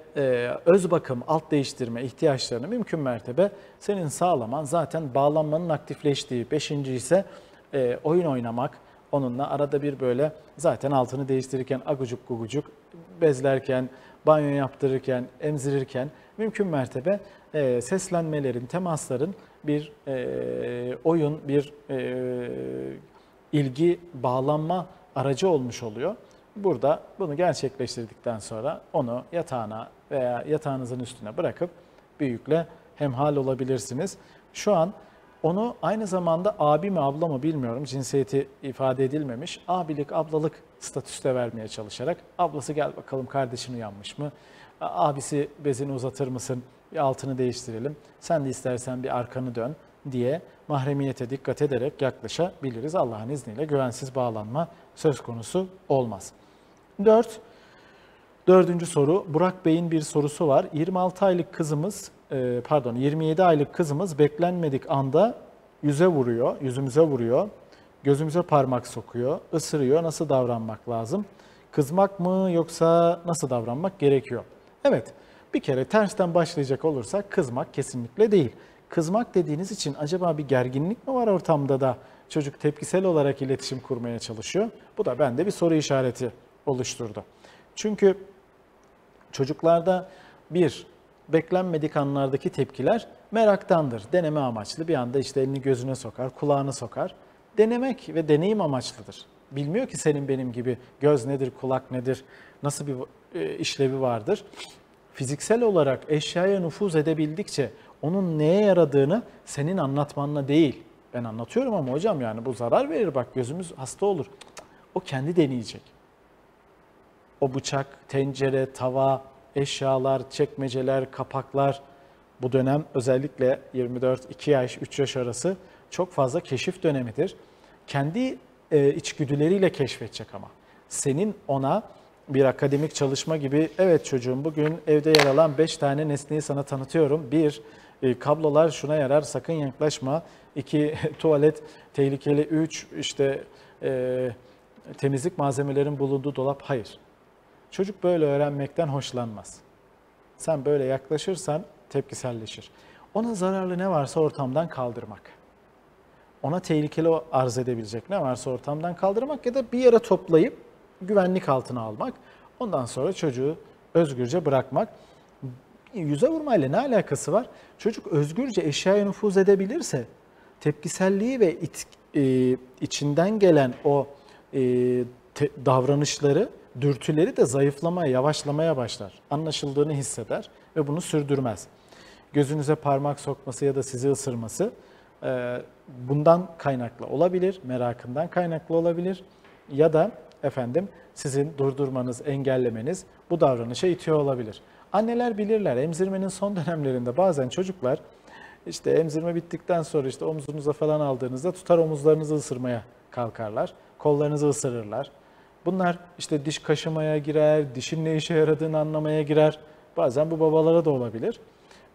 öz bakım, alt değiştirme ihtiyaçlarını mümkün mertebe senin sağlaman zaten bağlanmanın aktifleştiği. 5. ise oyun oynamak, onunla arada bir böyle zaten altını değiştirirken agucuk gugucuk, bezlerken, banyo yaptırırken, emzirirken mümkün mertebe seslenmelerin, temasların bir oyun, bir ilgi, bağlanma aracı olmuş oluyor. Burada bunu gerçekleştirdikten sonra onu yatağına veya yatağınızın üstüne bırakıp büyükle hemhal olabilirsiniz. Şu an onu aynı zamanda abi mi abla mı bilmiyorum, cinsiyeti ifade edilmemiş, abilik ablalık statüste vermeye çalışarak ablası gel bakalım kardeşin uyanmış mı, abisi bezini uzatır mısın, bir altını değiştirelim, sen de istersen bir arkanı dön diye mahremiyete dikkat ederek yaklaşabiliriz. Allah'ın izniyle güvensiz bağlanma söz konusu olmaz. Dördüncü soru, Burak Bey'in bir sorusu var. 26 aylık kızımız, 27 aylık kızımız beklenmedik anda yüzümüze vuruyor, gözümüze parmak sokuyor, ısırıyor. Nasıl davranmak lazım? Kızmak mı yoksa nasıl davranmak gerekiyor? Evet, bir kere tersten başlayacak olursak kızmak kesinlikle değil. Kızmak dediğiniz için acaba bir gerginlik mi var ortamda da çocuk tepkisel olarak iletişim kurmaya çalışıyor? Bu da bende bir soru işareti oluşturdu. Çünkü çocuklarda beklenmedik anlardaki tepkiler meraktandır. Deneme amaçlı bir anda işte elini gözüne sokar, kulağını sokar. Denemek ve deneyim amaçlıdır. Bilmiyor ki senin benim gibi göz nedir, kulak nedir, nasıl bir işlevi vardır. Fiziksel olarak eşyaya nüfuz edebildikçe onun neye yaradığını senin anlatmanla değil. Ben anlatıyorum ama hocam yani bu zarar verir, bak gözümüz hasta olur. O kendi deneyecek. O bıçak, tencere, tava, eşyalar, çekmeceler, kapaklar, bu dönem özellikle 24-2 yaş, 3 yaş arası çok fazla keşif dönemidir. Kendi içgüdüleriyle keşfedecek ama. Senin ona bir akademik çalışma gibi, evet çocuğum bugün evde yer alan 5 tane nesneyi sana tanıtıyorum. 1, kablolar şuna yarar, sakın yaklaşma. 2, tuvalet tehlikeli. 3, işte temizlik malzemelerin bulunduğu dolap. Hayır. Çocuk böyle öğrenmekten hoşlanmaz. Sen böyle yaklaşırsan tepkiselleşir. Ona zararlı ne varsa ortamdan kaldırmak. Ona tehlikeli arz edebilecek ne varsa ortamdan kaldırmak ya da bir yere toplayıp güvenlik altına almak. Ondan sonra çocuğu özgürce bırakmak. Yüze vurmayla ne alakası var? Çocuk özgürce eşyaya nüfuz edebilirse tepkiselliği ve içinden gelen o davranışları, dürtüleri de zayıflamaya, yavaşlamaya başlar. Anlaşıldığını hisseder ve bunu sürdürmez. Gözünüze parmak sokması ya da sizi ısırması bundan kaynaklı olabilir, merakından kaynaklı olabilir. ya da efendim sizin durdurmanız, engellemeniz bu davranışa itiyor olabilir. Anneler bilirler, emzirmenin son dönemlerinde bazen çocuklar işte emzirme bittikten sonra işte omuzunuza falan aldığınızda tutar omuzlarınızı ısırmaya kalkarlar, kollarınızı ısırırlar. Bunlar işte diş kaşımaya girer, dişin ne işe yaradığını anlamaya girer. Bazen bu babalara da olabilir.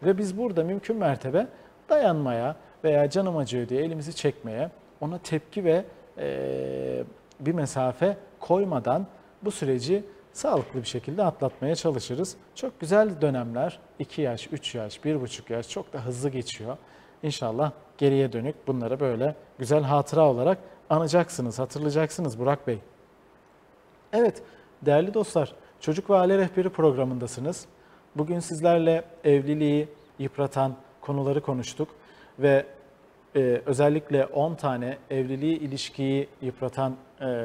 Ve biz burada mümkün mertebe dayanmaya veya canım acıyor diye elimizi çekmeye, ona tepki ve bir mesafe koymadan bu süreci sağlıklı bir şekilde atlatmaya çalışırız. Çok güzel dönemler, 2 yaş, 3 yaş, 1,5 yaş çok da hızlı geçiyor. İnşallah geriye dönük bunları böyle güzel hatıra olarak anacaksınız, hatırlayacaksınız Burak Bey. Evet, değerli dostlar, Çocuk ve Aile Rehberi programındasınız. Bugün sizlerle evliliği yıpratan konuları konuştuk ve özellikle 10 tane evliliği, ilişkiyi yıpratan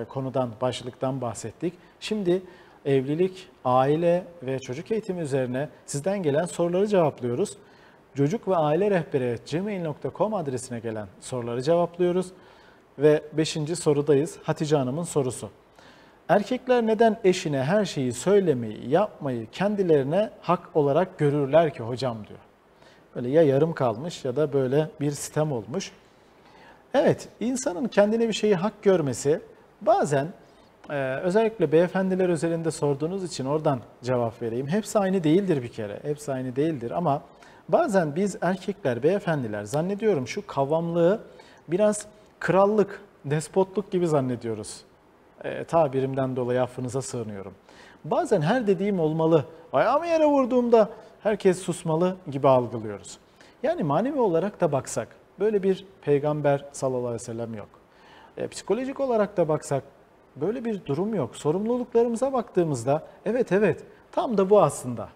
konudan, başlıktan bahsettik. Şimdi evlilik, aile ve çocuk eğitimi üzerine sizden gelen soruları cevaplıyoruz. Çocuk ve Aile Rehberi gmail.com adresine gelen soruları cevaplıyoruz. Ve 5. sorudayız. Hatice Hanım'ın sorusu. Erkekler neden eşine her şeyi söylemeyi, yapmayı kendilerine hak olarak görürler ki hocam diyor. Böyle ya yarım kalmış ya da böyle bir sitem olmuş. Evet, insanın kendine bir şeyi hak görmesi bazen özellikle beyefendiler özelinde sorduğunuz için oradan cevap vereyim. Hepsi aynı değildir bir kere, hepsi aynı değildir ama bazen biz erkekler, beyefendiler zannediyorum şu kavamlığı biraz krallık, despotluk gibi zannediyoruz. Tabirimden dolayı affınıza sığınıyorum. Bazen her dediğim olmalı, ayağımı yere vurduğumda herkes susmalı gibi algılıyoruz. Yani manevi olarak da baksak, böyle bir peygamber sallallahu aleyhi ve sellem yok. Psikolojik olarak da baksak, böyle bir durum yok. Sorumluluklarımıza baktığımızda, evet tam da bu aslında.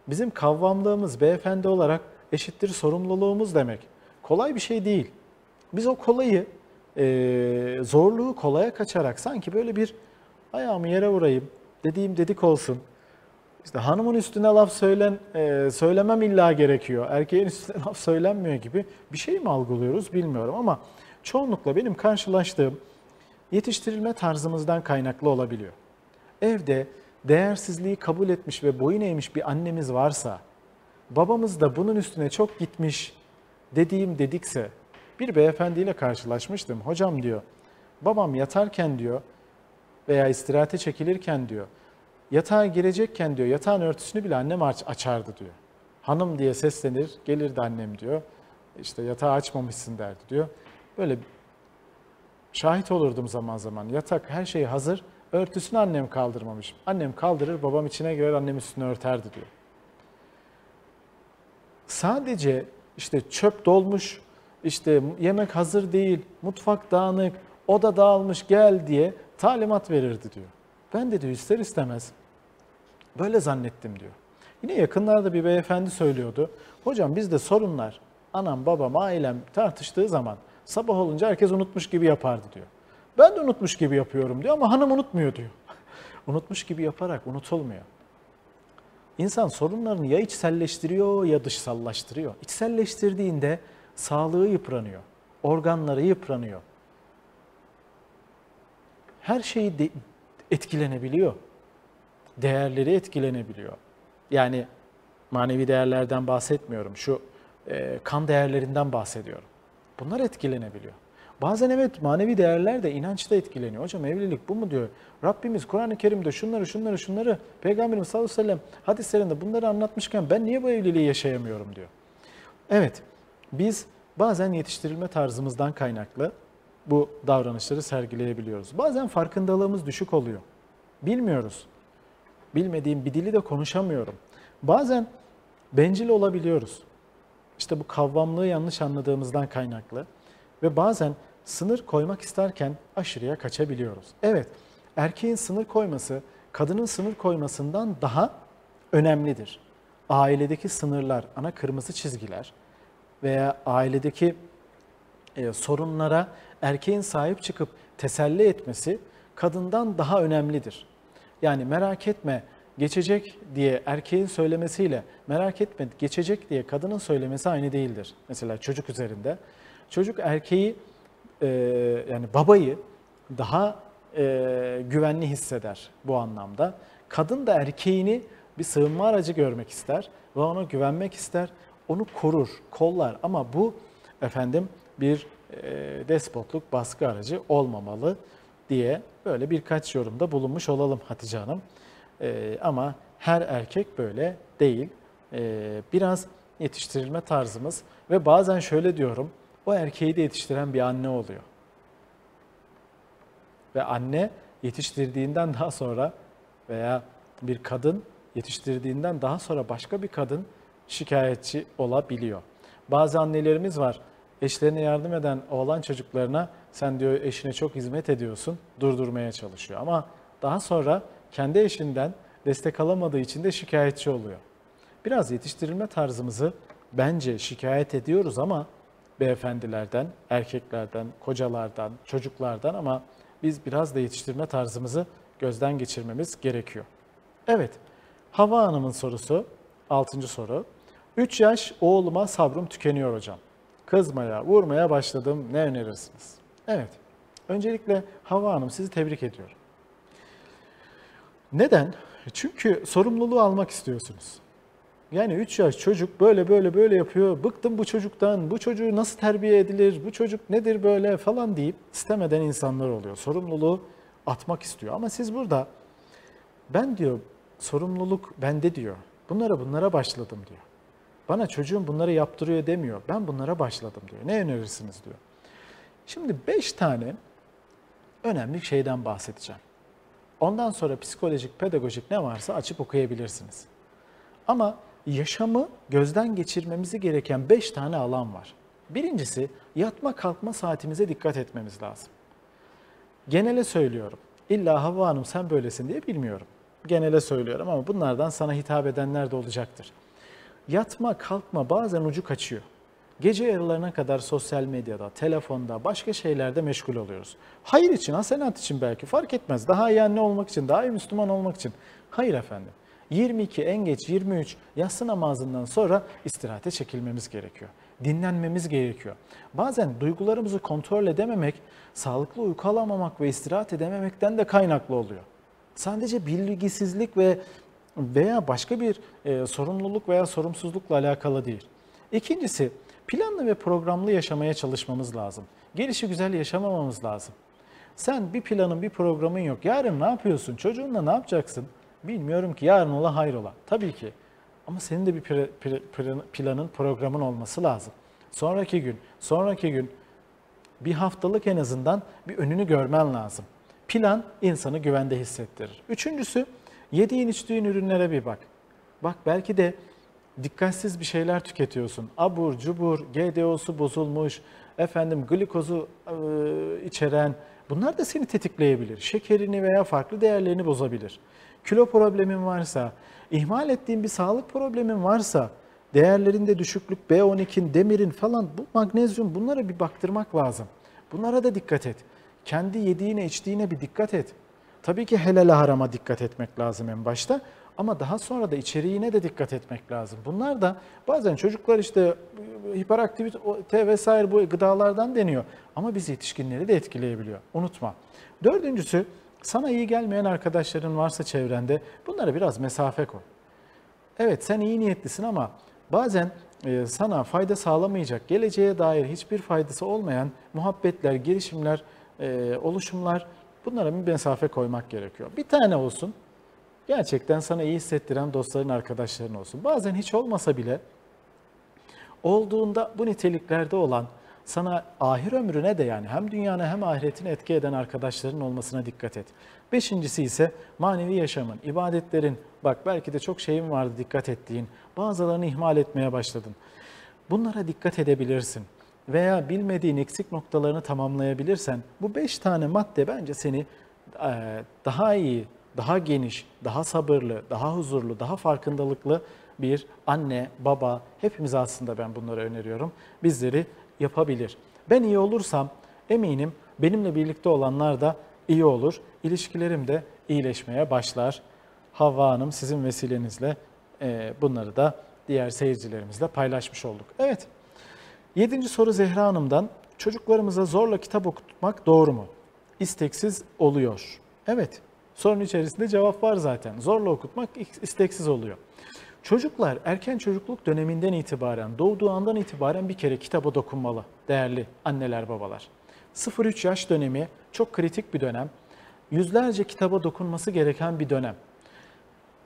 Bizim kavramlığımız beyefendi olarak eşittir sorumluluğumuz demek. Kolay bir şey değil. Biz o kolayı, zorluğu kolaya kaçarak sanki böyle bir ayağımı yere vurayım, dediğim dedik olsun. İşte hanımın üstüne laf söylemem illa gerekiyor. Erkeğin üstüne laf söylenmiyor gibi bir şey mi algılıyoruz bilmiyorum ama çoğunlukla benim karşılaştığım yetiştirilme tarzımızdan kaynaklı olabiliyor. Evde değersizliği kabul etmiş ve boyun eğmiş bir annemiz varsa, babamız da bunun üstüne çok gitmiş dediğim dedikse, bir beyefendiyle karşılaşmıştım. Hocam diyor, babam yatarken diyor veya istirahate çekilirken diyor, yatağa girecekken diyor, yatağın örtüsünü bile annem açardı diyor. Hanım diye seslenir, gelirdi annem diyor, işte yatağı açmamışsın derdi diyor. Böyle şahit olurdum zaman zaman. Yatak her şey hazır, örtüsünü annem kaldırmamış. Annem kaldırır, babam içine girer, annem üstünü örterdi diyor. Sadece işte çöp dolmuş, işte yemek hazır değil, mutfak dağınık, oda dağılmış gel diye talimat verirdi diyor. Ben de diyor ister istemez böyle zannettim diyor. Yine yakınlarda bir beyefendi söylüyordu. Hocam bizde sorunlar, anam, babam, ailem tartıştığı zaman sabah olunca herkes unutmuş gibi yapardı diyor. Ben de unutmuş gibi yapıyorum diyor ama hanım unutmuyor diyor. Unutmuş gibi yaparak unutulmuyor. İnsan sorunlarını ya içselleştiriyor ya dışsallaştırıyor. İçselleştirdiğinde sağlığı yıpranıyor, organları yıpranıyor. Her şeyi etkilenebiliyor. Değerleri etkilenebiliyor. Yani manevi değerlerden bahsetmiyorum. Şu kan değerlerinden bahsediyorum. Bunlar etkilenebiliyor. Bazen evet manevi değerler de inançta etkileniyor. Hocam evlilik bu mu diyor. Rabbimiz Kur'an-ı Kerim'de şunları Peygamberimiz sallallahu aleyhi ve sellem hadislerinde bunları anlatmışken ben niye bu evliliği yaşayamıyorum diyor. Evet biz bazen yetiştirilme tarzımızdan kaynaklı bu davranışları sergileyebiliyoruz. Bazen farkındalığımız düşük oluyor. Bilmiyoruz. Bilmediğim bir dili de konuşamıyorum. Bazen bencil olabiliyoruz. İşte bu kavramlığı yanlış anladığımızdan kaynaklı ve bazen sınır koymak isterken aşırıya kaçabiliyoruz. Evet, erkeğin sınır koyması kadının sınır koymasından daha önemlidir. Ailedeki sınırlar, ana kırmızı çizgiler veya ailedeki sorunlara erkeğin sahip çıkıp teselli etmesi kadından daha önemlidir. Yani merak etme geçecek diye erkeğin söylemesiyle merak etme geçecek diye kadının söylemesi aynı değildir. Mesela çocuk üzerinde. Çocuk erkeği yani babayı daha güvenli hisseder bu anlamda. Kadın da erkeğini bir sığınma aracı görmek ister ve ona güvenmek ister. Onu korur, kollar ama bu efendim bir despotluk, baskı aracı olmamalı diye böyle birkaç yorumda bulunmuş olalım Hatice Hanım. Ama her erkek böyle değil. Biraz yetiştirilme tarzımız ve bazen şöyle diyorum, o erkeği de yetiştiren bir anne oluyor. Ve anne yetiştirdiğinden daha sonra veya bir kadın yetiştirdiğinden daha sonra başka bir kadın şikayetçi olabiliyor. Bazı annelerimiz var, eşlerine yardım eden oğlan çocuklarına sen diyor eşine çok hizmet ediyorsun, durdurmaya çalışıyor. Ama daha sonra kendi eşinden destek alamadığı için de şikayetçi oluyor. Biraz yetiştirilme tarzımızı bence şikayet ediyoruz ama beyefendilerden, erkeklerden, kocalardan, çocuklardan ama biz biraz da yetiştirme tarzımızı gözden geçirmemiz gerekiyor. Evet, Havva Hanım'ın sorusu, 6. soru. 3 yaş oğluma sabrım tükeniyor hocam. Kızmaya, vurmaya başladım, ne önerirsiniz? Evet, öncelikle Havva Hanım sizi tebrik ediyorum. Neden? Çünkü sorumluluğu almak istiyorsunuz. Yani 3 yaş çocuk böyle yapıyor, bıktım bu çocuktan, bu çocuğu nasıl terbiye edilir, bu çocuk nedir böyle falan deyip istemeden insanlar oluyor. Sorumluluğu atmak istiyor ama siz burada ben diyor sorumluluk bende diyor, bunlara başladım diyor. Bana çocuğum bunları yaptırıyor demiyor, ben bunlara başladım diyor. Ne önerirsiniz diyor. Şimdi 5 tane önemli şeyden bahsedeceğim. Ondan sonra psikolojik, pedagojik ne varsa açıp okuyabilirsiniz. Ama yaşamı gözden geçirmemizi gereken 5 tane alan var. Birincisi yatma kalkma saatimize dikkat etmemiz lazım. Genele söylüyorum. İlla Havva Hanım sen böylesin diye bilmiyorum. Genele söylüyorum ama bunlardan sana hitap edenler de olacaktır. Yatma kalkma bazen ucu kaçıyor. Gece yarılarına kadar sosyal medyada, telefonda, başka şeylerde meşgul oluyoruz. Hayır için, hasenat için belki fark etmez. Daha iyi anne olmak için, daha iyi Müslüman olmak için. Hayır efendim. 22, en geç 23 yatsı namazından sonra istirahate çekilmemiz gerekiyor. Dinlenmemiz gerekiyor. Bazen duygularımızı kontrol edememek, sağlıklı uyku alamamak ve istirahat edememekten de kaynaklı oluyor. Sadece bilgisizlik veya başka bir sorumluluk veya sorumsuzlukla alakalı değil. İkincisi, planlı ve programlı yaşamaya çalışmamız lazım. Gelişigüzel yaşamamamız lazım. Sen bir planın, bir programın yok. Yarın ne yapıyorsun? Çocuğunla ne yapacaksın? Bilmiyorum ki, yarın ola hayrola. Tabii ki. Ama senin de bir planın, programın olması lazım. Sonraki gün bir haftalık en azından bir önünü görmen lazım. Plan insanı güvende hissettirir. Üçüncüsü, yediğin içtiğin ürünlere bir bak. Bak belki de dikkatsiz bir şeyler tüketiyorsun. Abur cubur, GDO'su bozulmuş, glikozu içeren, bunlar da seni tetikleyebilir. Şekerini veya farklı değerlerini bozabilir. Kilo problemin varsa, ihmal ettiğin bir sağlık problemin varsa, değerlerinde düşüklük, B12'in, demirin falan, bu magnezyum, bunlara bir baktırmak lazım. Bunlara da dikkat et. Kendi yediğine, içtiğine bir dikkat et. Tabii ki helal harama dikkat etmek lazım en başta. Ama daha sonra da içeriğine de dikkat etmek lazım. Bunlar da bazen çocuklar işte hiperaktivite vesaire bu gıdalardan deniyor. Ama biz yetişkinleri de etkileyebiliyor. Unutma. Dördüncüsü, sana iyi gelmeyen arkadaşların varsa çevrende bunlara biraz mesafe koy. Evet sen iyi niyetlisin ama bazen sana fayda sağlamayacak, geleceğe dair hiçbir faydası olmayan muhabbetler, girişimler, oluşumlar, bunlara bir mesafe koymak gerekiyor. Bir tane olsun. Gerçekten sana iyi hissettiren dostların, arkadaşların olsun. Bazen hiç olmasa bile olduğunda bu niteliklerde olan, sana ahir ömrüne de yani hem dünyana hem ahiretine etki eden arkadaşların olmasına dikkat et. Beşincisi ise manevi yaşamın, ibadetlerin, bak belki de çok şeyin vardı dikkat ettiğin, bazılarını ihmal etmeye başladın. Bunlara dikkat edebilirsin veya bilmediğin eksik noktalarını tamamlayabilirsen bu 5 tane madde bence seni daha iyi, daha geniş, daha sabırlı, daha huzurlu, daha farkındalıklı bir anne, baba, hepimiz aslında ben bunları öneriyorum, bizleri yapabilir. Ben iyi olursam eminim benimle birlikte olanlar da iyi olur. İlişkilerim de iyileşmeye başlar. Havva Hanım sizin vesilenizle bunları da diğer seyircilerimizle paylaşmış olduk. Evet, 7. soru Zehra Hanım'dan, çocuklarımıza zorla kitap okutmak doğru mu? isteksiz oluyor. Evet, sorun içerisinde cevap var zaten. Zorla okutmak isteksiz oluyor. Çocuklar erken çocukluk döneminden itibaren, doğduğu andan itibaren bir kere kitaba dokunmalı değerli anneler, babalar. 0-3 yaş dönemi çok kritik bir dönem. Yüzlerce kitaba dokunması gereken bir dönem.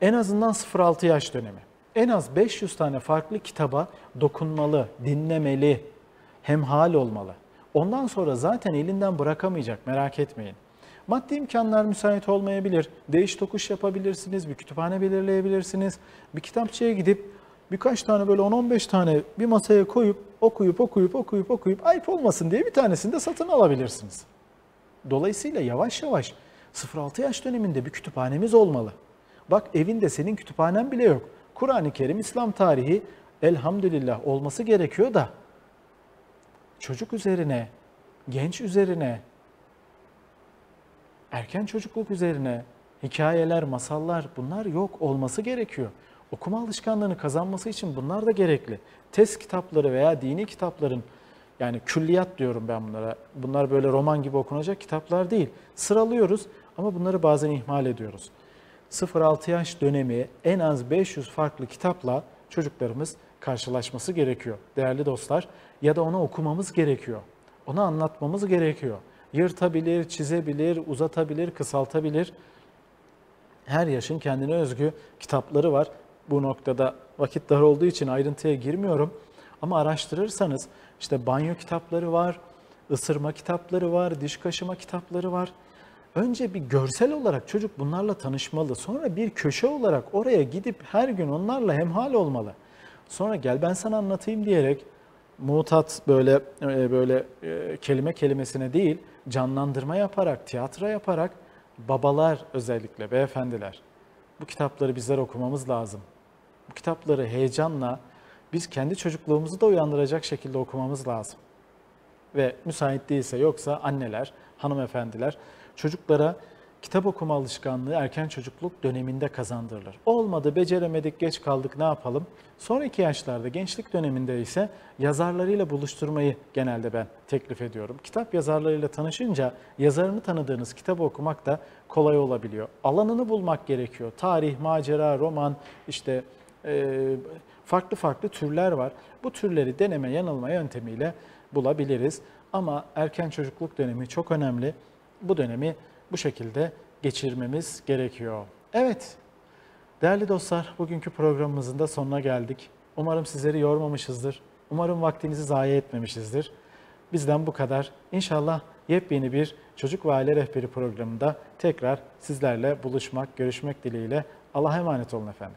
En azından 0-6 yaş dönemi. En az 500 tane farklı kitaba dokunmalı, dinlemeli, hemhal olmalı. Ondan sonra zaten elinden bırakamayacak, merak etmeyin. Maddi imkanlar müsait olmayabilir. Değiş tokuş yapabilirsiniz, bir kütüphane belirleyebilirsiniz. Bir kitapçıya gidip birkaç tane böyle 10-15 tane bir masaya koyup okuyup ayıp olmasın diye bir tanesini de satın alabilirsiniz. Dolayısıyla yavaş yavaş 0-6 yaş döneminde bir kütüphanemiz olmalı. Bak evinde senin kütüphanen bile yok. Kur'an-ı Kerim, İslam tarihi elhamdülillah olması gerekiyor da çocuk üzerine, genç üzerine, erken çocukluk üzerine hikayeler, masallar bunlar yok olması gerekiyor. Okuma alışkanlığını kazanması için bunlar da gerekli. Test kitapları veya dini kitapların, yani külliyat diyorum ben bunlara. Bunlar böyle roman gibi okunacak kitaplar değil. Sıralıyoruz ama bunları bazen ihmal ediyoruz. 0-6 yaş dönemi en az 500 farklı kitapla çocuklarımız karşılaşması gerekiyor değerli dostlar. Ya da ona okumamız gerekiyor. Ona anlatmamız gerekiyor. Yırtabilir, çizebilir, uzatabilir, kısaltabilir. Her yaşın kendine özgü kitapları var. Bu noktada vakit dar olduğu için ayrıntıya girmiyorum. Ama araştırırsanız işte banyo kitapları var, ısırma kitapları var, diş kaşıma kitapları var. Önce bir görsel olarak çocuk bunlarla tanışmalı. Sonra bir köşe olarak oraya gidip her gün onlarla hemhal olmalı. Sonra gel ben sana anlatayım diyerek mutat böyle kelime kelimesine değil, canlandırma yaparak, tiyatro yaparak babalar özellikle beyefendiler bu kitapları bizler okumamız lazım. Bu kitapları heyecanla biz kendi çocukluğumuzu da uyandıracak şekilde okumamız lazım. Ve müsait değilse yoksa anneler, hanımefendiler çocuklara kitap okuma alışkanlığı erken çocukluk döneminde kazandırılır. Olmadı, beceremedik, geç kaldık ne yapalım? Sonraki yaşlarda, gençlik döneminde ise yazarlarıyla buluşturmayı genelde ben teklif ediyorum. Kitap yazarlarıyla tanışınca yazarını tanıdığınız kitabı okumak da kolay olabiliyor. Alanını bulmak gerekiyor. Tarih, macera, roman, işte farklı farklı türler var. Bu türleri deneme yanılma yöntemiyle bulabiliriz. Ama erken çocukluk dönemi çok önemli. Bu dönemi bu şekilde geçirmemiz gerekiyor. Evet, değerli dostlar, bugünkü programımızın da sonuna geldik. Umarım sizleri yormamışızdır. Umarım vaktinizi zayi etmemişizdir. Bizden bu kadar. İnşallah yepyeni bir Çocuk ve Aile Rehberi programında tekrar sizlerle buluşmak, görüşmek dileğiyle. Allah'a emanet olun efendim.